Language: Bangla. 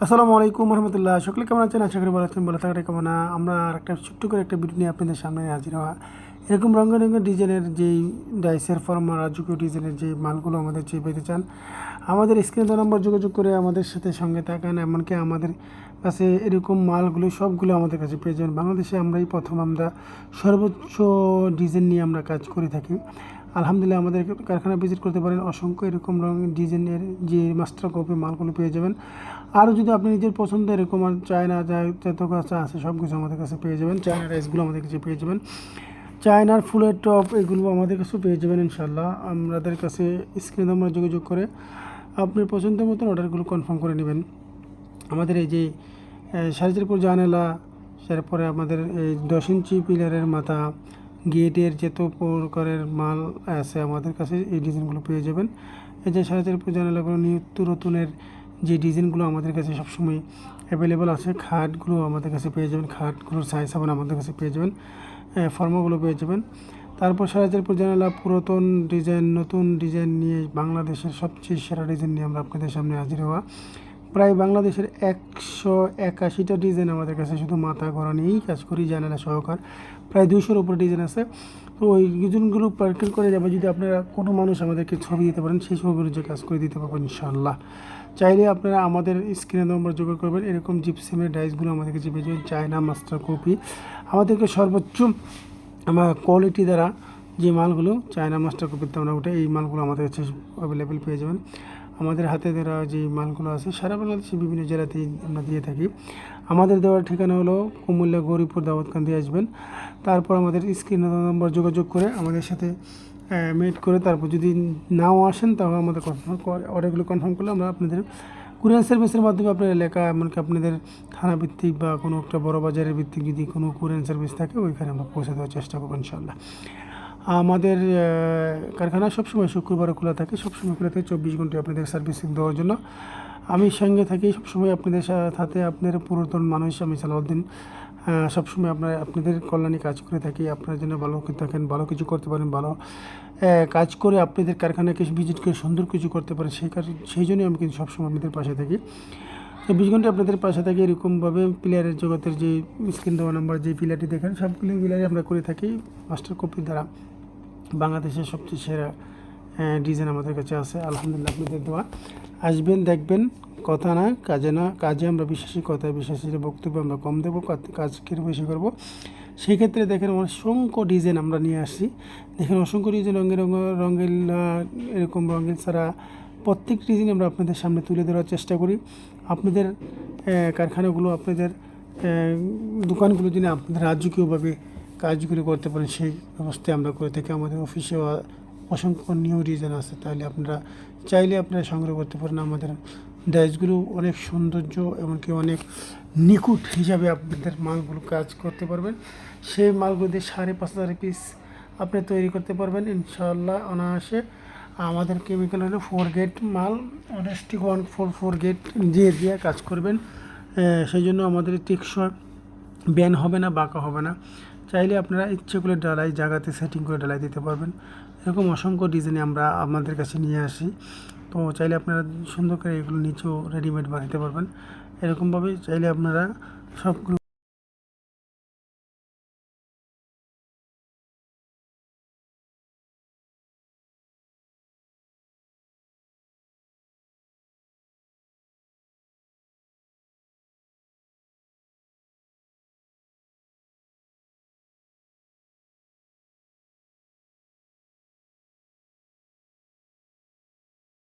আসসালামু আলাইকুম রহমতুল্লাহ। সকলে কেমন আছেন? আশা করি ভালো আছেন। ভালো থাকাটা কেমন না। আমরা আর একটা ছোট্ট করে একটা ভিডিও নিয়ে আপনাদের সামনে হাজির হওয়া। এরকম রঙের রঙের ডিজাইনের যেই ডাইসের ফর্মা রাজকীয় ডিজাইনের যে মালগুলো আমাদের চেয়ে পেতে চান, আমাদের স্ক্রিনে নাম্বার যোগাযোগ করে আমাদের সাথে সঙ্গে থাকান। এমনকি আমাদের কাছে এরকম মালগুলো সবগুলো আমাদের কাছে পেয়ে যাবেন। বাংলাদেশে আমরাই প্রথম, আমরা সর্বোচ্চ ডিজাইন নিয়ে আমরা কাজ করে থাকি। আলহামদুলিল্লাহ, আমাদের কারখানা ভিজিট করতে পারেন। অসংখ্য এরকম রঙের ডিজাইনের যে মাস্টার কপি মালগুলো পেয়ে যাবেন। আরও যদি আপনি নিজের পছন্দ এরকম চায়না যত কাছে আছে সব কিছু আমাদের কাছে পেয়ে যাবেন। চায়না রাইসগুলো আমাদের কাছে পেয়ে যাবেন। চায়নার ফুলের টপ এগুলো আমাদের কাছে পেয়ে যাবেন ইনশাল্লাহ। আমাদের কাছে স্ক্রিনে আমরা যোগাযোগ করে আপনার পছন্দের মতন অর্ডারগুলো কনফার্ম করে নেবেন। আমাদের এই যে 4.5 জানালা, তারপরে আমাদের এই 10 ইঞ্চি পিলারের মাথা, গেটের যত প্রকারের মাল আছে আমাদের কাছে এই ডিজাইনগুলো পেয়ে যাবেন। এই যে 4.5 জানালাগুলো নিত্য নতুনের যে ডিজাইনগুলো আমাদের কাছে সবসময় অ্যাভেলেবেল আছে। খাটগুলো আমাদের কাছে পেয়ে যাবেন, খাটগুলোর সাইজ হবে আমাদের কাছে পেয়ে যাবেন, ফর্মাগুলো পেয়ে যাবেন। তারপর 4.5 জানালা পুরাতন ডিজাইন, নতুন ডিজাইন নিয়ে বাংলাদেশের সবচেয়ে সেরা ডিজাইন নিয়ে আমরা আপনাদের সামনে হাজির হওয়া। প্রায় বাংলাদেশের 181টা ডিজাইন আমাদের কাছে শুধু মাথা ঘোরা নিয়েই কাজ করি, জানালা সহকার প্রায় 200-র উপরে ডিজাইন আছে। তো ওই ডিজাইনগুলো পার্কেল করে যাবে। যদি আপনারা কোনো মানুষ আমাদেরকে ছবি দিতে পারেন, সেই ছবিগুলো যে কাজ করে দিতে পারবেন ইনশাআল্লাহ। চাইলে আপনারা আমাদের স্ক্রিনে নম্বর যোগাযোগ করবেন। এরকম জিপসিমের ডাইসগুলো আমাদের কাছে পেয়ে যাবেন, চায়না মাস্টার কপি। আমাদেরকে সর্বোচ্চ আমার কোয়ালিটি দ্বারা যে মালগুলো চায়না মাস্টার কপিতে আমরা ওঠে, এই মালগুলো আমাদের কাছে অ্যাভেলেবেল পেয়ে যাবেন। আমাদের হাতে ধরা যে মালগুলো আছে সারা বাংলাদেশে বিভিন্ন জেলাতেই আমরা দিয়ে থাকি। আমাদের দেওয়ার ঠিকানা হলো কুমিল্লা গৌরীপুর দাউদকান্দি আসবেন। তারপর আমাদের স্ক্রিন নম্বর যোগাযোগ করে আমাদের সাথে মিট করে, তারপর যদি নাও আসেন তাহলে আমাদের অর্ডারগুলো কনফার্ম করলে আমরা আপনাদের কুরিয়ার সার্ভিসের মাধ্যমে আপনার এলাকা, এমনকি আপনাদের থানা ভিত্তিক বা কোনো একটা বড় বাজারের ভিত্তিক যদি কোনো কুরিয়ার সার্ভিস থাকে ওইখানে আমরা পৌঁছে দেওয়ার চেষ্টা করবো ইনশাআল্লাহ। আমাদের কারখানা সবসময় শুক্রবার খোলা থাকে, সবসময় খোলা থাকে 24 ঘন্টা আপনাদের সার্ভিসিং দেওয়ার জন্য। আমি সঙ্গে থাকি সবসময় আপনাদের সাথে। আপনার পুরাতন মানুষ আমি সালাউদ্দিন, সবসময় আপনাদের কল্যাণে কাজ করে থাকি। আপনার জন্য ভালো থাকেন, ভালো কিছু করতে পারেন, ভালো কাজ করে আপনাদের কারখানাকে ভিজিট করে সুন্দর কিছু করতে পারেন, সেই জন্যই আমি কিন্তু সবসময় আপনাদের পাশে থাকি। 24 ঘন্টা আপনাদের পাশে থাকি। এরকমভাবে প্লেয়ারের জগতের যে স্ক্রিন দেওয়া নাম্বার যে পিলারটি দেখেন সবগুলো পিলারই আমরা করে থাকি মাস্টার কপির দ্বারা। বাংলাদেশের সবচেয়ে সেরা ডিজাইন আমাদের কাছে আছে আলহামদুলিল্লাহ। আপনাদের দোয়া আসবেন, দেখবেন। কথা না কাজে, না কাজে আমরা বিশ্বাসী, কথায় বিশ্বাসী। বক্তব্য আমরা কম দেবো, কাজকে বেশি করবো। সেই ক্ষেত্রে দেখেন অসংখ্য ডিজাইন আমরা নিয়ে আসি। দেখেন অসংখ্য ডিজাইন, রঙের এরকম রঙের ছাড়া প্রত্যেক ডিজাইন আমরা আপনাদের সামনে তুলে ধরার চেষ্টা করি। আপনাদের কারখানাগুলো, আপনাদের দোকানগুলো যিনি আপনাদের রাজকীয়ভাবে কাজগুলো করতে পারেন সেই ব্যবস্থায় আমরা করে থাকি। আমাদের অফিসে অসংখ্য নিউ ডিজাইন আছে, তাহলে আপনারা চাইলে আপনারা সংগ্রহ করতে পারেন। আমাদের ডাইসগুলো অনেক সৌন্দর্য, এমনকি অনেক নিখুঁত হিসাবে আপনাদের মালগুলো কাজ করতে পারবেন। সেই মালগুলো দিয়ে 5,500 পিস আপনি তৈরি করতে পারবেন ইনশাআল্লাহ অনায়াসে। আমাদের কেমিক্যাল হলো 4 গেট মাল, অনেস্টিক 144 গেট দিয়ে কাজ করবেন। সেই জন্য আমাদের টেকসই ব্যান হবে না, বাঁকা হবে না। চাইলে আপনারা ইচ্ছে করে ডালাই জায়গাতে সেটিং করে ডালাই দিতে পারবেন। এরকম অসংখ্য ডিজাইনে আমরা আমাদের কাছে নিয়ে আসি। তো চাইলে আপনারা সুন্দর করে এগুলো নিচেও রেডিমেড বানাতে পারবেন। এরকমভাবে চাইলে আপনারা সবগুলো